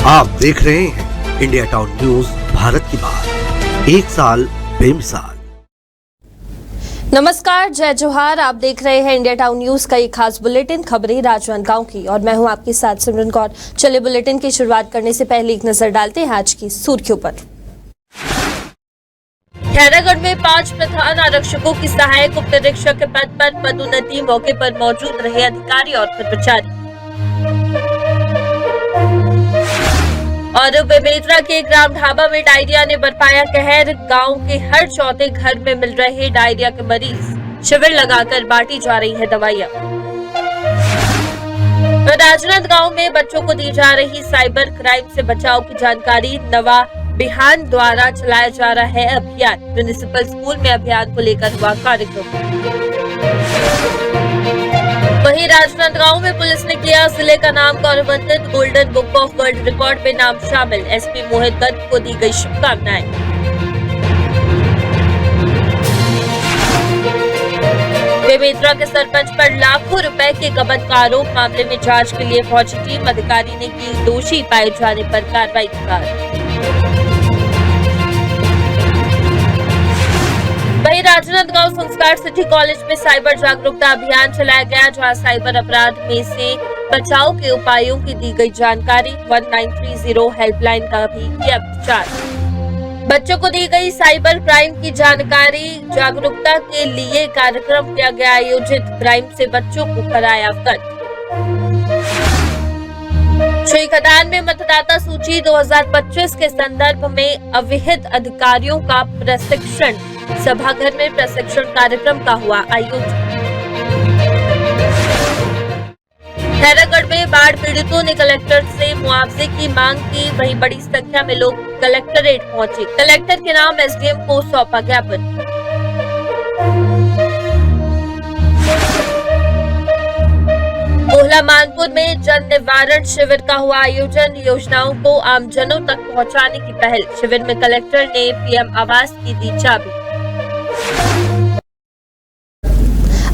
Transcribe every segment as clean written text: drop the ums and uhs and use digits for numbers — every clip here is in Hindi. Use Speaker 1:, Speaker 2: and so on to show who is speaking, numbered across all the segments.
Speaker 1: आप देख रहे हैं इंडिया टाउन न्यूज, भारत की बात, एक साल बेमिसाल।
Speaker 2: नमस्कार, जय जोहार। आप देख रहे हैं इंडिया टाउन न्यूज का एक खास बुलेटिन, खबरें राजनांदगांव की, और मैं हूं आपके साथ सिमरन कौर। चलिए बुलेटिन की शुरुआत करने से पहले एक नजर डालते हैं आज की सुर्खियों पर। खैरागढ़ में 5 प्रधान आरक्षकों की सहायक उप निरीक्षक के पद पर पदोन्नति, मौके पर मौजूद रहे अधिकारी और कर्मचारी। और बेमेतरा के ग्राम ढाबा में डायरिया ने बरपाया कहर, गांव के हर चौथे घर में मिल रहे डायरिया के मरीज, शिविर लगाकर बांटी जा रही है दवाइयां। राजनांदगांव में बच्चों को दी जा रही साइबर क्राइम से बचाव की जानकारी, नवा बिहान द्वारा चलाया जा रहा है अभियान। म्युनिसिपल स्कूल में अभियान को लेकर हुआ कार्यक्रम। वहीं राजनांदगांव में पुलिस ने किया जिले का नाम गौरवान्वित, golden book of world record में नाम शामिल। एसपी मोहित दत्त को दी गई शुभकामनाएं। बेमेतरा के सरपंच पर लाखों रुपए के गबन का आरोप, मामले में जांच के लिए पहुंची टीम, अधिकारी ने की दोषी पाए जाने पर कार्रवाई की बात। वहीं राजनांदगांव संस्कार सिटी कॉलेज में साइबर जागरूकता अभियान चलाया गया, जहां साइबर अपराध में से बचाव के उपायों की दी गई जानकारी। 1930 हेल्पलाइन का भी किया प्रचार। बच्चों को दी गई साइबर क्राइम की जानकारी, जागरूकता के लिए कार्यक्रम किया गया आयोजित, क्राइम से बच्चों को कराया अवगत। श्री खदान में मतदाता सूची 2025 के संदर्भ में अविहित अधिकारियों का प्रशिक्षण, सभाघर में प्रशिक्षण कार्यक्रम का हुआ आयोजन। खैरागढ़ में बाढ़ पीड़ितों ने कलेक्टर से मुआवजे की मांग की, वहीं बड़ी संख्या में लोग कलेक्टरेट पहुंचे, कलेक्टर के नाम एसडीएम को सौंपा ज्ञापन। मोहला मानपुर में जन निवारण शिविर का हुआ आयोजन, योजनाओं को आमजनों तक पहुंचाने की पहल। शिविर में कलेक्टर ने पीएम आवास की दी चाबी।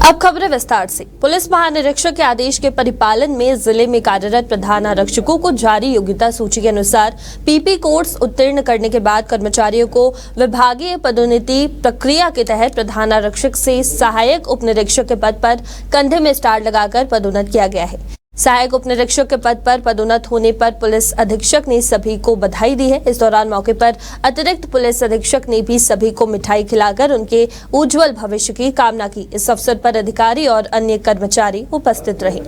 Speaker 2: अब खबरें विस्तार से। पुलिस महानिरीक्षक के आदेश के परिपालन में जिले में कार्यरत प्रधान आरक्षकों को जारी योग्यता सूची के अनुसार पीपी कोर्स उत्तीर्ण करने के बाद कर्मचारियों को विभागीय पदोन्नति प्रक्रिया के तहत प्रधान आरक्षक से सहायक उप निरीक्षक के पद पर कंधे में स्टार लगाकर पदोन्नत किया गया है। सहायक उप निरीक्षक के पद पर पदोन्नत होने पर पुलिस अधीक्षक ने सभी को बधाई दी है। इस दौरान मौके पर अतिरिक्त पुलिस अधीक्षक ने भी सभी को मिठाई खिलाकर उनके उज्जवल भविष्य की कामना की। इस अवसर पर अधिकारी और अन्य कर्मचारी उपस्थित रहे।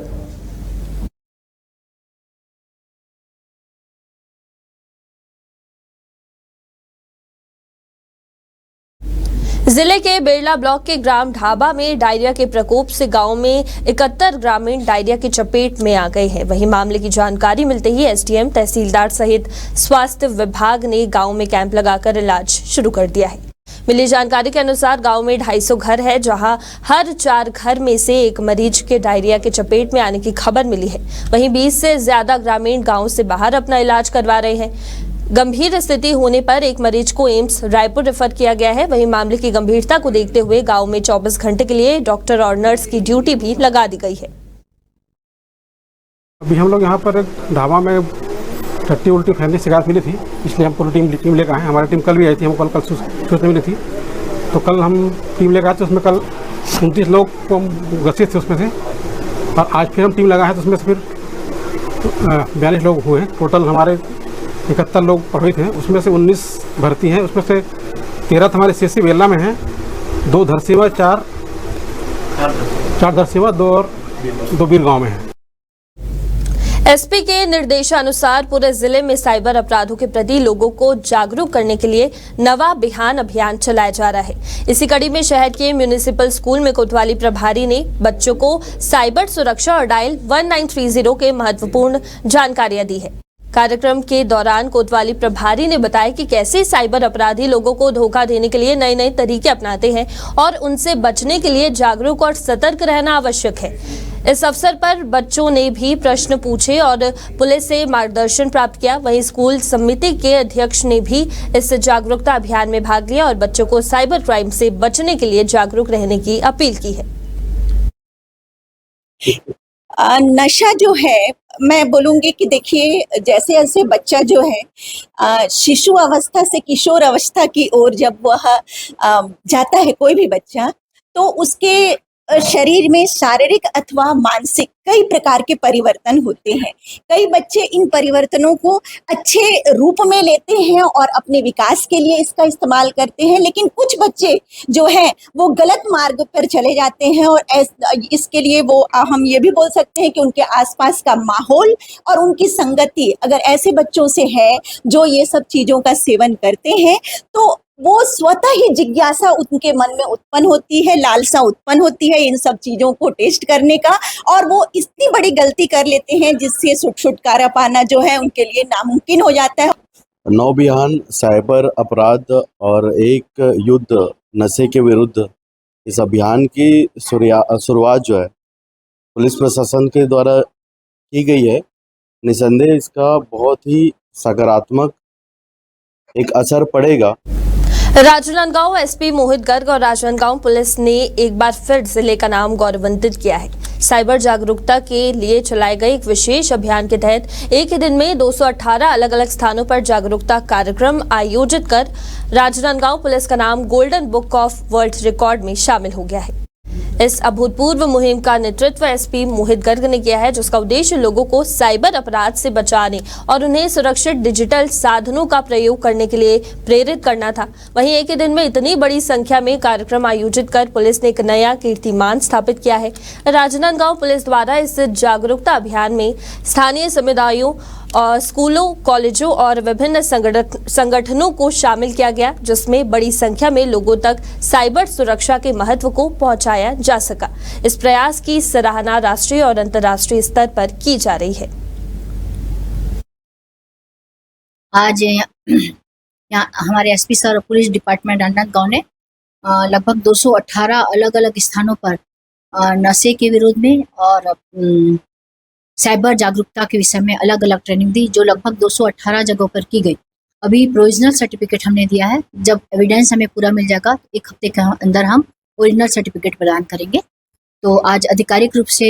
Speaker 2: जिले के बेरला ब्लॉक के ग्राम ढाबा में डायरिया के प्रकोप से गांव में 71 ग्रामीण डायरिया की चपेट में आ गए हैं। वहीं मामले की जानकारी मिलते ही एसडीएम, तहसीलदार सहित स्वास्थ्य विभाग ने गांव में कैंप लगाकर इलाज शुरू कर दिया है। मिली जानकारी के अनुसार गांव में 250 घर है, जहां हर 4 घर में से एक मरीज के डायरिया के चपेट में आने की खबर मिली है। वहीं 20 से ज्यादा ग्रामीण गाँव से बाहर अपना इलाज करवा रहे हैं। गंभीर स्थिति होने पर एक मरीज को एम्स रायपुर रेफर किया गया है। वहीं मामले की गंभीरता को देखते हुए गांव में 24 घंटे के लिए डॉक्टर और नर्स की ड्यूटी भी लगा दी गई है।
Speaker 3: अभी हम लोग यहाँ पर ढाबा में टट्टी उल्टी फैलने की शिकायत मिली थी, इसलिए हम पूरी टीम लेकर आए। हमारी टीम कल भी आई थी, हमको कल सूचना मिली थी, तो कल हम टीम लेकर आए थे। उसमें कल 29 लोग को ग्रसित थे उसमें से, और आज फिर हम टीम लगाए हैं तो उसमें से फिर 42 लोग हुए हैं। टोटल हमारे 71 लोग प्रभावित हैं, उसमें से 19 भर्ती हैं। उसमें से 13 हमारे सीएससी बेल्ला में हैं, 2 धरसीवा, 4 धरसीवा, 2 और 2 बीर गाँव में हैं।
Speaker 2: एसपी के निर्देशानुसार पूरे जिले में साइबर अपराधों के प्रति लोगों को जागरूक करने के लिए नवा बिहान अभियान चलाया जा रहा है। इसी कड़ी में शहर के म्युनिसिपल स्कूल में कोतवाली प्रभारी ने बच्चों को साइबर सुरक्षा और डायल 1930 के महत्वपूर्ण जानकारियां दी है। कार्यक्रम के दौरान कोतवाली प्रभारी ने बताया कि कैसे साइबर अपराधी लोगों को धोखा देने के लिए नए नए तरीके अपनाते हैं और उनसे बचने के लिए जागरूक और सतर्क रहना आवश्यक है। इस अवसर पर बच्चों ने भी प्रश्न पूछे और पुलिस से मार्गदर्शन प्राप्त किया। वहीं स्कूल समिति के अध्यक्ष ने भी इस जागरूकता अभियान में भाग लिया और बच्चों को साइबर क्राइम से बचने के लिए जागरूक रहने की अपील की है।
Speaker 4: नशा जो है, मैं बोलूँगी कि देखिए जैसे जैसे बच्चा जो है शिशु अवस्था से किशोर अवस्था की ओर जब वह जाता है, कोई भी बच्चा, तो उसके शरीर में शारीरिक अथवा मानसिक कई प्रकार के परिवर्तन होते हैं। कई बच्चे इन परिवर्तनों को अच्छे रूप में लेते हैं और अपने विकास के लिए इसका इस्तेमाल करते हैं, लेकिन कुछ बच्चे जो हैं वो गलत मार्ग पर चले जाते हैं और इसके लिए वो हम ये भी बोल सकते हैं कि उनके आसपास का माहौल और उनकी संगति अगर ऐसे बच्चों से है जो ये सब चीज़ों का सेवन करते हैं, तो वो स्वतः ही जिज्ञासा उनके मन में उत्पन्न होती है, लालसा उत्पन्न होती है इन सब चीज़ों को टेस्ट करने का, और वो इतनी बड़ी गलती कर लेते हैं जिससे छुटकारा पाना जो है उनके लिए नामुमकिन हो जाता है।
Speaker 5: नौबिहान साइबर अपराध और एक युद्ध नशे के विरुद्ध इस अभियान की शुरुआत जो है पुलिस प्रशासन के द्वारा की गई है। निसंदेह इसका बहुत ही सकारात्मक एक असर पड़ेगा।
Speaker 2: राजनांदगांव एसपी मोहित गर्ग और राजनांदगांव पुलिस ने एक बार फिर जिले का नाम गौरवान्वित किया है। साइबर जागरूकता के लिए चलाए गए एक विशेष अभियान के तहत एक ही दिन में 218 अलग अलग स्थानों पर जागरूकता कार्यक्रम आयोजित कर राजनांदगांव पुलिस का नाम golden book of world record में शामिल हो गया है। इस अभूतपूर्व मुहिम का नेतृत्व एसपी मोहित गर्ग ने किया है, जिसका उद्देश्य लोगों को साइबर अपराध से बचाने और उन्हें सुरक्षित डिजिटल साधनों का प्रयोग करने के लिए प्रेरित करना था। वहीं एक ही दिन में इतनी बड़ी संख्या में कार्यक्रम आयोजित कर पुलिस ने एक नया कीर्तिमान स्थापित किया है। राजनांदगांव पुलिस द्वारा इस जागरूकता अभियान में स्थानीय समुदायों और स्कूलों, कॉलेजों और विभिन्न संगठनों को शामिल किया गया, जिसमें बड़ी संख्या में लोगों तक साइबर सुरक्षा के महत्व को पहुंचाया जा सका। इस प्रयास की सराहना राष्ट्रीय और अंतर्राष्ट्रीय स्तर पर की जा रही है।
Speaker 6: आज यहाँ हमारे एसपी सर और पुलिस डिपार्टमेंट राजनांदगांव ने लगभग 218 अलग अलग स्थानों पर नशे के विरोध में और साइबर जागरूकता के विषय में अलग अलग ट्रेनिंग दी, जो लगभग 218 जगहों पर की गई। अभी प्रोविजनल सर्टिफिकेट हमने दिया है, जब एविडेंस हमें पूरा मिल जाएगा तो एक हफ्ते के अंदर हम ओरिजिनल सर्टिफिकेट प्रदान करेंगे। तो आज आधिकारिक रूप से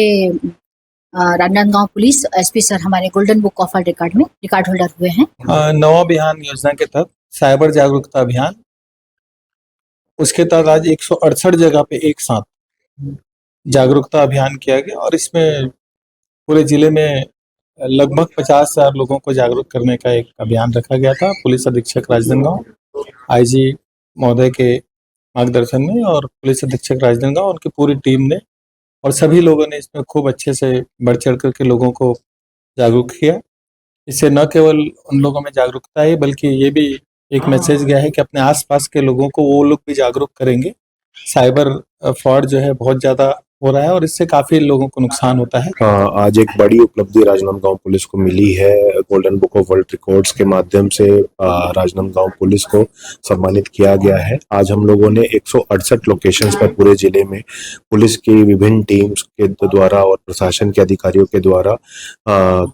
Speaker 6: राजनांदगांव पुलिस एसपी सर हमारे golden book of world record में रिकॉर्ड होल्डर हुए हैं।
Speaker 7: नवाभियान योजना के तहत साइबर जागरूकता अभियान, उसके तहत आज 168 जगह पे एक साथ जागरूकता अभियान किया गया और इसमें पूरे जिले में लगभग 50,000 लोगों को जागरूक करने का एक अभियान रखा गया था। पुलिस अधीक्षक राजनांदगांव आईजी महोदय के मार्गदर्शन में और पुलिस अधीक्षक राजनांदगांव उनकी पूरी टीम ने और सभी लोगों ने इसमें खूब अच्छे से बढ़ चढ़ करके लोगों को जागरूक किया। इससे न केवल उन लोगों में जागरूकता है, बल्कि ये भी एक मैसेज गया है कि अपने आसपास के लोगों को वो लोग भी जागरूक करेंगे। साइबर फ्रॉड जो है बहुत ज़्यादा हो रहा है और इससे काफी लोगों को नुकसान होता है।
Speaker 5: आज एक बड़ी उपलब्धि राजनांदगांव पुलिस को मिली है। Golden book of world records के माध्यम से राजनांदगांव पुलिस को सम्मानित किया गया है। आज हम लोगों ने 168 लोकेशंस पर पूरे जिले में पुलिस की विभिन्न टीम्स के द्वारा और प्रशासन के अधिकारियों के द्वारा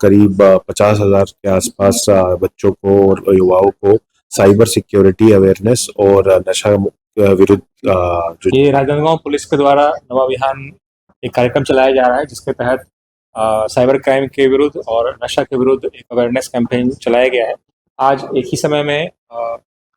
Speaker 5: करीब 50,000 के आसपास बच्चों को और युवाओं को साइबर सिक्योरिटी अवेयरनेस और नशा विरुद्ध
Speaker 8: ये राजनांदगांव पुलिस के द्वारा नवाभियान एक कार्यक्रम चलाया जा रहा है, जिसके तहत साइबर क्राइम के विरुद्ध और नशा के विरुद्ध एक अवेयरनेस कैंपेन चलाया गया है। आज एक ही समय में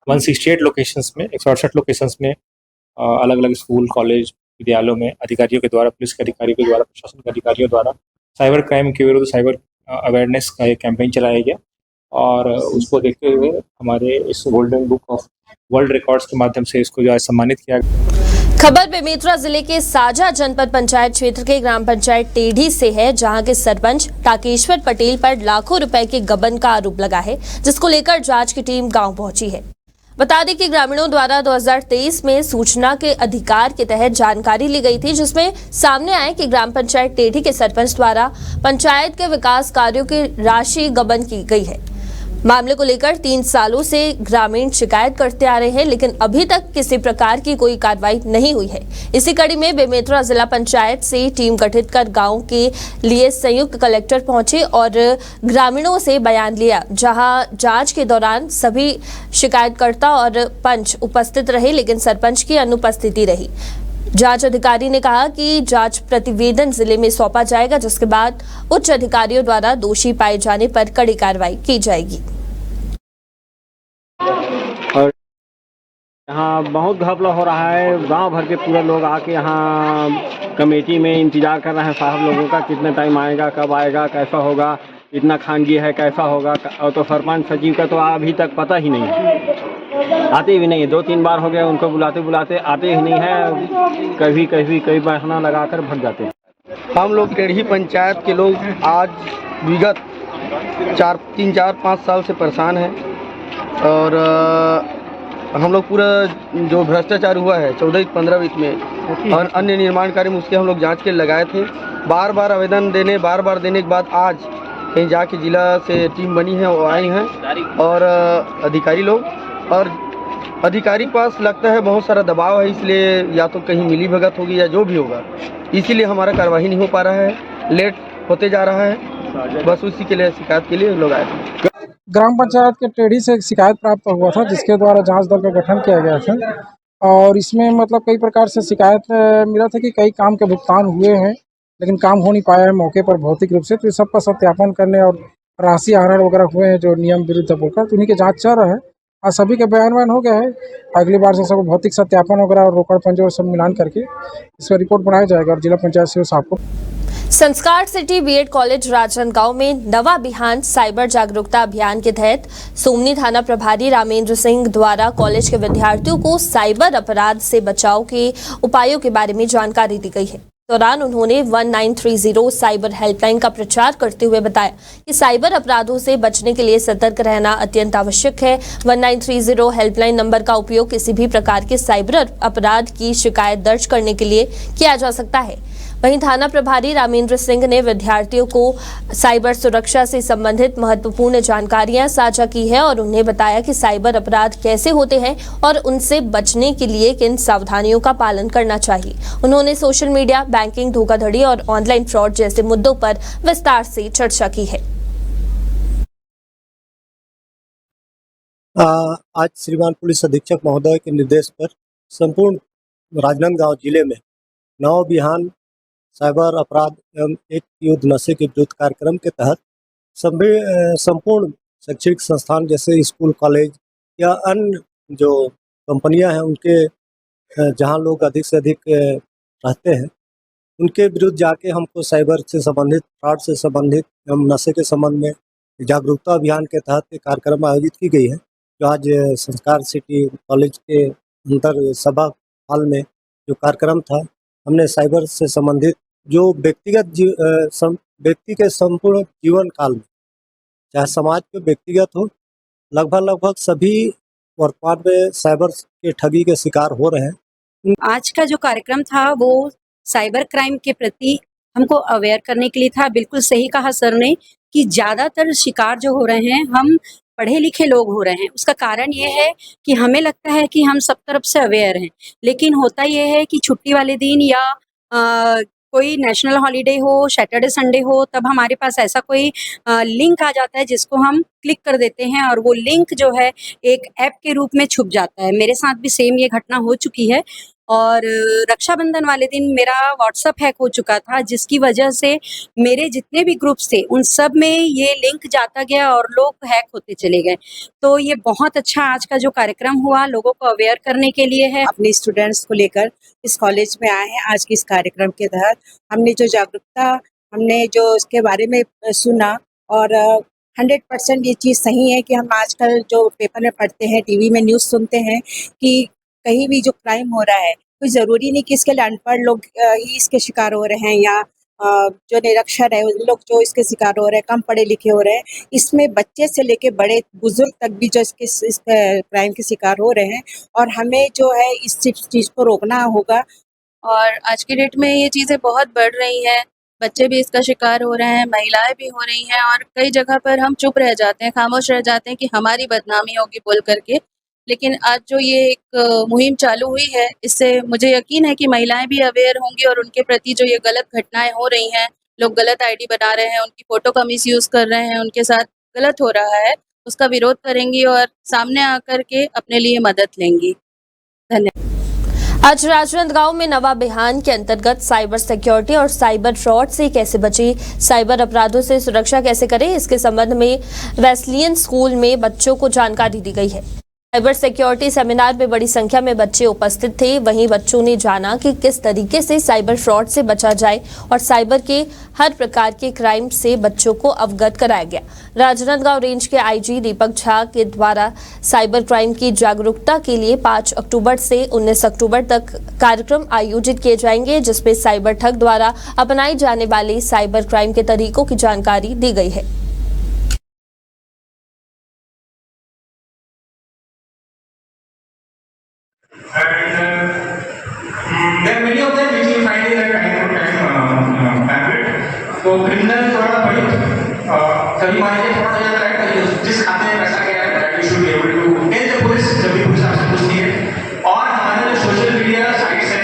Speaker 8: 168 लोकेशंस में 168 लोकेशंस में अलग अलग स्कूल, कॉलेज, विद्यालयों में अधिकारियों के द्वारा, पुलिस के अधिकारियों के द्वारा, प्रशासन के अधिकारियों द्वारा साइबर क्राइम के विरुद्ध साइबर अवेयरनेस का एक कैंपेन चलाया गया और उसको देखते हुए हमारे इस golden book of world records के माध्यम से इसको जो है सम्मानित किया गया।
Speaker 2: खबर बेमेतरा जिले के साजा जनपद पंचायत क्षेत्र के ग्राम पंचायत टेढ़ी से है, जहां के सरपंच टाकेश्वर पटेल पर लाखों रुपए के गबन का आरोप लगा है, जिसको लेकर जांच की टीम गांव पहुंची है। बता दें कि ग्रामीणों द्वारा 2023 में सूचना के अधिकार के तहत जानकारी ली गई थी, जिसमें सामने आए कि ग्राम पंचायत टेढ़ी के सरपंच द्वारा पंचायत के विकास कार्यों की राशि गबन की गई है। मामले को लेकर 3 सालों से ग्रामीण शिकायत करते आ रहे हैं, लेकिन अभी तक किसी प्रकार की कोई कार्रवाई नहीं हुई है। इसी कड़ी में बेमेतरा जिला पंचायत से टीम गठित कर गांव के लिए संयुक्त कलेक्टर पहुंचे और ग्रामीणों से बयान लिया, जहां जांच के दौरान सभी शिकायतकर्ता और पंच उपस्थित रहे, लेकिन सरपंच की अनुपस्थिति रही। जांच अधिकारी ने कहा कि जांच प्रतिवेदन जिले में सौंपा जाएगा, जिसके बाद उच्च अधिकारियों द्वारा दोषी पाए जाने पर कड़ी कार्रवाई की जाएगी।
Speaker 9: और यहाँ बहुत घपला हो रहा है। गांव भर के पूरे लोग आके यहाँ कमेटी में इंतजार कर रहे हैं साहब लोगों का, कितने टाइम आएगा, कब आएगा, कैसा होगा, इतना खानगी है, कैसा होगा। और तो सरपंच सचिव का तो अभी तक पता ही नहीं है, आते भी नहीं है। 2-3 बार हो गया उनको बुलाते बुलाते, आते ही नहीं है। कभी बहाना लगाकर भग जाते हैं।
Speaker 10: हम लोग टेढ़ी पंचायत के लोग आज विगत 3-4-5 साल से परेशान हैं। और हम लोग पूरा जो भ्रष्टाचार हुआ है 14-15 में और अन्य निर्माण कार्य में, उसके हम लोग जांच के लगाए थे। बार बार आवेदन देने के बाद आज कहीं जाके जिला से टीम बनी है, वो आई हैं और अधिकारी लोग, और अधिकारी के पास लगता है बहुत सारा दबाव है, इसलिए या तो कहीं मिली भगत होगी या जो भी होगा, इसीलिए हमारा कार्रवाई नहीं हो पा रहा है, लेट होते जा रहा है। बस उसी के लिए शिकायत के लिए लोग आए थे।
Speaker 3: ग्राम पंचायत के टेढ़ी से एक शिकायत प्राप्त हुआ था, जिसके द्वारा जांच दल का गठन किया गया था। और इसमें मतलब कई प्रकार से शिकायत मिला था कि कई काम के भुगतान हुए हैं, लेकिन काम हो नहीं पाया है मौके पर भौतिक रूप से। तो इस सब का सत्यापन करने और राशि आहरण वगैरह हुए हैं जो नियम विरुद्ध बोलकर, तो उन्हीं की जाँच चल रहा है। आज सभी के बयान हो गया है। अगली बार से सब भौतिक सत्यापन वगैरह और रोकड़ पंजे और सब मिलान करके इस पर रिपोर्ट बनाया जाएगा और जिला पंचायत से साहब को।
Speaker 2: संस्कार सिटी बीएड कॉलेज राजनांदगांव में नवा बिहान साइबर जागरूकता अभियान के तहत सोमनी थाना प्रभारी रामेंद्र सिंह द्वारा कॉलेज के विद्यार्थियों को साइबर अपराध से बचाव के उपायों के बारे में जानकारी दी गई है। दौरान उन्होंने 1930 साइबर हेल्पलाइन का प्रचार करते हुए बताया कि साइबर अपराधों से बचने के लिए सतर्क रहना अत्यंत आवश्यक है। 1930 हेल्पलाइन नंबर का उपयोग किसी भी प्रकार के साइबर अपराध की शिकायत दर्ज करने के लिए किया जा सकता है। वहीं थाना प्रभारी रामेंद्र सिंह ने विद्यार्थियों को साइबर सुरक्षा से संबंधित महत्वपूर्ण जानकारियां साझा की है और उन्हें बताया कि साइबर अपराध कैसे होते हैं और उनसे बचने के लिए किन सावधानियों का पालन करना चाहिए। उन्होंने सोशल मीडिया, बैंकिंग, धोखाधड़ी और ऑनलाइन फ्रॉड जैसे मुद्दों पर विस्तार से चर्चा की है।
Speaker 11: आज श्रीमान पुलिस अधीक्षक महोदय के निर्देश पर संपूर्ण राजनांदगांव जिले में नव बिहान साइबर अपराध एवं एक युद्ध नशे के विरुद्ध कार्यक्रम के तहत संपूर्ण शैक्षणिक संस्थान जैसे स्कूल, कॉलेज या अन्य जो कंपनियां हैं, उनके जहां लोग अधिक से अधिक रहते हैं, उनके विरुद्ध जाके हमको साइबर से संबंधित, फ्रॉड से संबंधित एवं नशे के संबंध में जागरूकता अभियान के तहत एक कार्यक्रम आयोजित की गई है, जो आज संस्कार सिटी कॉलेज के अंदर सभा हॉल में जो कार्यक्रम था, हमने साइबर से संबंधित जो व्यक्ति के संपूर्ण जीवन काल में, चाहे समाज के व्यक्तिगत हो, लगभग सभी वर्तमान में साइबर के ठगी के शिकार हो रहे हैं।
Speaker 12: आज का जो कार्यक्रम था वो साइबर क्राइम के प्रति हमको अवेयर करने के लिए था। बिल्कुल सही कहा सर ने कि ज़्यादातर शिकार जो हो रहे हैं हम पढ़े लिखे लोग हो रहे हैं। उसका कारण ये है कि हमें लगता है कि हम सब तरफ से अवेयर हैं, लेकिन होता ये है कि छुट्टी वाले दिन या कोई नेशनल हॉलीडे हो, सैटरडे संडे हो, तब हमारे पास ऐसा कोई लिंक आ जाता है जिसको हम क्लिक कर देते हैं और वो लिंक जो है एक ऐप के रूप में छुप जाता है। मेरे साथ भी सेम ये घटना हो चुकी है और रक्षाबंधन वाले दिन मेरा व्हाट्सएप हैक हो चुका था, जिसकी वजह से मेरे जितने भी ग्रुप्स थे उन सब में ये लिंक जाता गया और लोग हैक होते चले गए। तो ये बहुत अच्छा आज का जो कार्यक्रम हुआ लोगों को अवेयर करने के लिए है।
Speaker 13: अपने स्टूडेंट्स को लेकर इस कॉलेज में आए हैं। आज के इस कार्यक्रम के तहत हमने जो जागरूकता, हमने जो इसके बारे में सुना और 100% ये चीज़ सही है कि हम आजकल जो पेपर में पढ़ते हैं, टीवी में न्यूज़ सुनते हैं कि कहीं भी जो क्राइम हो रहा है, कोई ज़रूरी नहीं कि इसके लिए अनपढ़ लोग ही इसके शिकार हो रहे हैं या जो निरक्षर है उन लोग जो इसके शिकार हो रहे हैं, कम पढ़े लिखे हो रहे हैं। इसमें बच्चे से लेके बड़े बुजुर्ग तक भी जो इस क्राइम के शिकार हो रहे हैं और हमें जो है इस चीज़ को रोकना होगा।
Speaker 12: और आज की डेट में ये चीज़ें बहुत बढ़ रही हैं, बच्चे भी इसका शिकार हो रहे हैं, महिलाएं भी हो रही हैं और कई जगह पर हम चुप रह जाते हैं, खामोश रह जाते हैं कि हमारी बदनामी होगी बोल करके। लेकिन आज जो ये एक मुहिम चालू हुई है, इससे मुझे यकीन है कि महिलाएं भी अवेयर होंगी और उनके प्रति जो ये गलत घटनाएं हो रही हैं, लोग गलत आईडी बना रहे हैं, उनकी फ़ोटो का मिसयूज़ कर रहे हैं, उनके साथ गलत हो रहा है, उसका विरोध करेंगी और सामने आकर के अपने लिए मदद लेंगी। धन्यवाद।
Speaker 2: आज राजनांदगांव में नवा बिहान के अंतर्गत साइबर सिक्योरिटी और साइबर फ्रॉड से कैसे बचे, साइबर अपराधों से सुरक्षा कैसे करें, इसके संबंध में वेस्लियन स्कूल में बच्चों को जानकारी दी गई है। साइबर सिक्योरिटी सेमिनार में बड़ी संख्या में बच्चे उपस्थित थे। वहीं बच्चों ने जाना कि किस तरीके से साइबर फ्रॉड से बचा जाए और साइबर के हर प्रकार के क्राइम से बच्चों को अवगत कराया गया। राजनांदगांव रेंज के आईजी दीपक झा के द्वारा साइबर क्राइम की जागरूकता के लिए 5 अक्टूबर से 19 अक्टूबर तक कार्यक्रम आयोजित किए जाएंगे, जिसमें साइबर ठग द्वारा अपनाई जाने वाले साइबर क्राइम के तरीकों की जानकारी दी गई है।
Speaker 14: There are many of them which you find in a pamphlet. तो criminal थोड़ा बड़ी सभी मायने थोड़ा ज़्यादा है, जिस खाते में पैसा गया है, you should be able to tell the police जब भी पुलिस आपसे पूछती है। और हमारे जो सोशल मीडिया साइट्स है,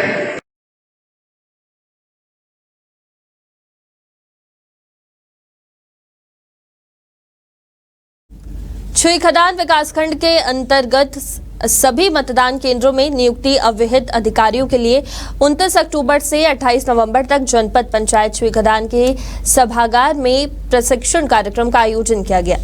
Speaker 2: छुईखदान विकासखंड के अंतर्गत सभी मतदान केंद्रों में नियुक्ति अविहित अधिकारियों के लिए 29 अक्टूबर से 28 नवंबर तक जनपद पंचायत छुईखदान के सभागार में प्रशिक्षण कार्यक्रम का आयोजन किया गया।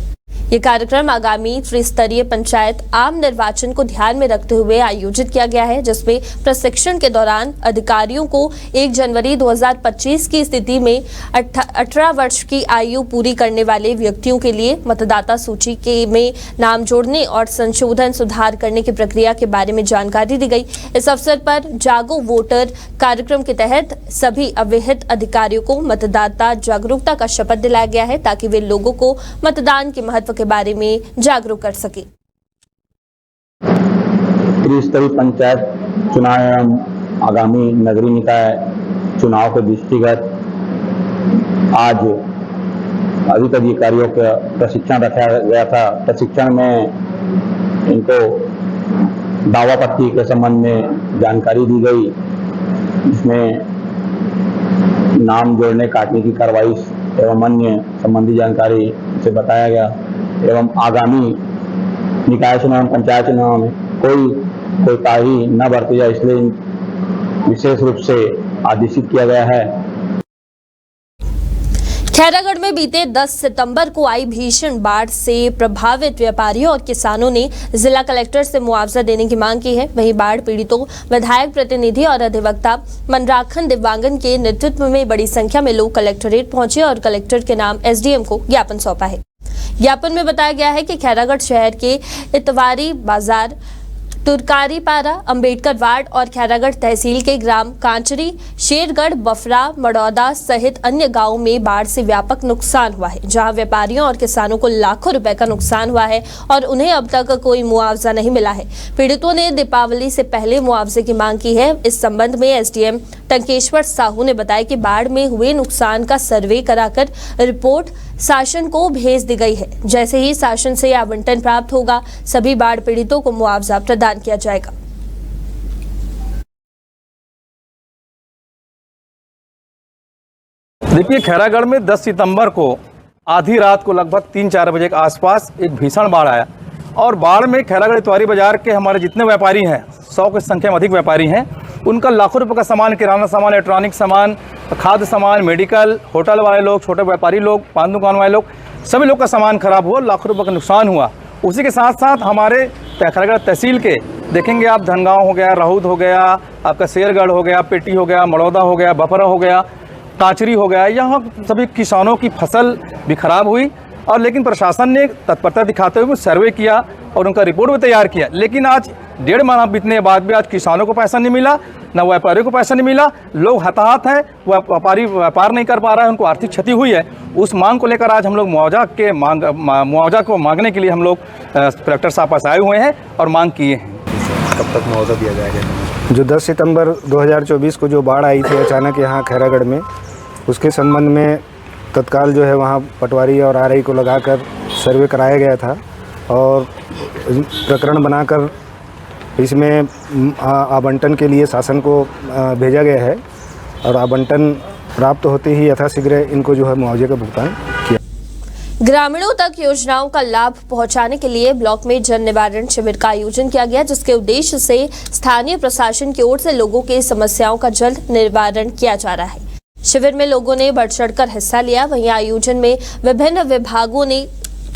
Speaker 2: ये कार्यक्रम आगामी त्रिस्तरीय पंचायत आम निर्वाचन को ध्यान में रखते हुए आयोजित किया गया है, जिसमें प्रशिक्षण के दौरान अधिकारियों को 1 जनवरी 2025 की स्थिति में 18 वर्ष की आयु पूरी करने वाले व्यक्तियों के लिए मतदाता सूची के में नाम जोड़ने और संशोधन सुधार करने की प्रक्रिया के बारे में जानकारी दी गई। इस अवसर पर जागो वोटर कार्यक्रम के तहत सभी अविहित अधिकारियों को मतदाता जागरूकता का शपथ दिलाया गया है, ताकि वे लोगों को मतदान के महत्व के बारे में जागरूक कर सके।
Speaker 15: त्रिस्तरीय पंचायत चुनाव एवं आगामी नगरीय निकाय चुनाव के दृष्टिगत आज अधिक अधिकारियों का प्रशिक्षण रखा गया था। प्रशिक्षण में इनको दावा पट्टी के संबंध में जानकारी दी गई, जिसमें नाम जोड़ने काटने की कार्रवाई एवं अन्य संबंधी जानकारी से बताया गया एवं आगामी निकाय चुनाव पंचायत चुनाव में कोई ताही न बरती जाए, इसलिए विशेष रूप से आदेशित किया गया है।
Speaker 2: खैरागढ़ में बीते 10 सितंबर को आई भीषण बाढ़ से प्रभावित व्यापारियों और किसानों ने जिला कलेक्टर से मुआवजा देने की मांग की है। वहीं बाढ़ पीड़ितों, विधायक प्रतिनिधि और अधिवक्ता मनराखन दिव्यांगन के नेतृत्व में बड़ी संख्या में लोग कलेक्ट्रेट पहुंचे और कलेक्टर के नाम एसडीएम को ज्ञापन सौंपा है। ज्ञापन में बताया गया है कि खैरागढ़ शहर के इतवारी बाजार, तुरकारीपारा, अंबेडकर वार्ड और खैरागढ़ तहसील के ग्राम कांचरी, शेरगढ़, बफरा, मड़ौदा सहित अन्य गांवों में बाढ़ से व्यापक नुकसान हुआ है, जहां व्यापारियों और किसानों को लाखों रुपए का नुकसान हुआ है और उन्हें अब तक कोई मुआवजा नहीं मिला है। पीड़ितों ने दीपावली से पहले मुआवजे की मांग की है। इस संबंध में एसडीएम टंकेश्वर साहू ने बताया कि बाढ़ में हुए नुकसान का सर्वे कराकर रिपोर्ट शासन को भेज दी गई है। जैसे ही शासन से आवंटन प्राप्त होगा, सभी बाढ़ पीड़ितों को मुआवजा प्रदान किया जाएगा।
Speaker 16: देखिए, खैरागढ़ में 10 सितंबर को आधी रात को लगभग 3-4 बजे के आसपास एक भीषण बाढ़ आया और बाढ़ में खैरागढ़ इतवारी बाजार के हमारे जितने व्यापारी हैं, 100 की संख्या में अधिक व्यापारी हैं, उनका लाखों रुपए का सामान, किराना सामान, इलेक्ट्रॉनिक सामान, खाद्य सामान, मेडिकल, होटल वाले लोग, छोटे व्यापारी लोग, पान दुकान वाले लोग, सभी लोग का सामान खराब हुआ, लाखों रुपए का नुकसान हुआ। उसी के साथ साथ हमारे खैरागढ़ तहसील के देखेंगे आप, धनगांव हो गया, राहुत हो गया, आपका शेरगढ़ हो गया, पेटी हो गया, मड़ौदा हो गया, बफरा हो गया, कांचरी हो गया, यहाँ सभी किसानों की फसल भी खराब हुई। और लेकिन प्रशासन ने तत्परता दिखाते हुए सर्वे किया और उनका रिपोर्ट भी तैयार किया। लेकिन आज 1.5 माह बीतने के बाद भी आज किसानों को पैसा नहीं मिला, न व्यापारियों को पैसा नहीं मिला। लोग हताहत हैं, व्यापारी व्यापार नहीं कर पा रहा है, उनको आर्थिक क्षति हुई है। उस मांग को लेकर आज हम लोग मुआवजा को मांगने के लिए हम लोग कलेक्टर साहब पास आए हुए हैं और मांग किए हैं।
Speaker 5: कब तक मुआवजा दिया जाएगा?
Speaker 17: जो 10 सितंबर 2024 को जो बाढ़ आई थी अचानक यहाँ खैरागढ़ में, उसके संबंध में तत्काल जो है वहाँ पटवारी और आरआई को लगाकर सर्वे कराया गया था और प्रकरण बनाकर इसमें आवंटन के लिए शासन को भेजा गया है और आवंटन प्राप्त होते ही यथाशीघ्र इनको जो है मुआवजे का भुगतान किया।
Speaker 2: ग्रामीणों तक योजनाओं का लाभ पहुंचाने के लिए ब्लॉक में जन निवारण शिविर का आयोजन किया गया, जिसके उद्देश्य से स्थानीय प्रशासन की ओर से लोगों की समस्याओं का जल्द निवारण किया जा रहा है। शिविर में लोगों ने बढ़ चढ़कर हिस्सा लिया। वहीं आयोजन में विभिन्न विभागों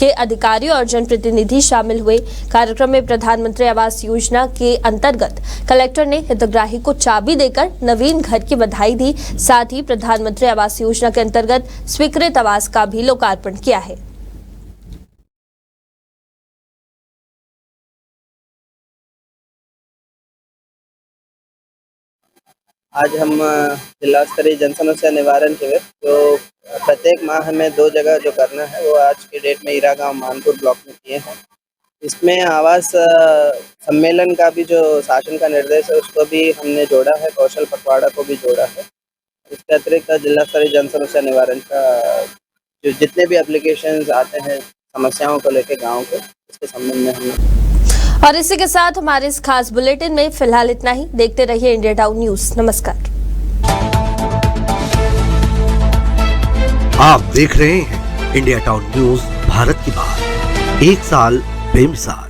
Speaker 2: के अधिकारी और जनप्रतिनिधि शामिल हुए। कार्यक्रम में प्रधानमंत्री आवास योजना के अंतर्गत कलेक्टर ने हितग्राही को चाबी देकर नवीन घर की बधाई दी। साथ ही प्रधानमंत्री आवास योजना के अंतर्गत स्वीकृत आवास का भी लोकार्पण किया है।
Speaker 18: आज हम जिला स्तरीय जन समस्या निवारण शिविर जो प्रत्येक माह हमें 2 जगह जो करना है वो आज के डेट में ईरा गांव मानपुर ब्लॉक में किए हैं। इसमें आवास सम्मेलन का भी जो शासन का निर्देश है उसको भी हमने जोड़ा है, कौशल पखवाड़ा को भी जोड़ा है। इसके अतिरिक्त जिला स्तरीय जन समस्या निवारण का जो जितने भी एप्लीकेशंस आते हैं समस्याओं को लेकर गाँव के, इसके संबंध में हमने।
Speaker 2: और इसी के साथ हमारे इस खास बुलेटिन में फिलहाल इतना ही। देखते रहिए इंडिया टाउन न्यूज। नमस्कार।
Speaker 1: आप देख रहे हैं इंडिया टाउन न्यूज, भारत की बात, 1 साल बेमिसाल।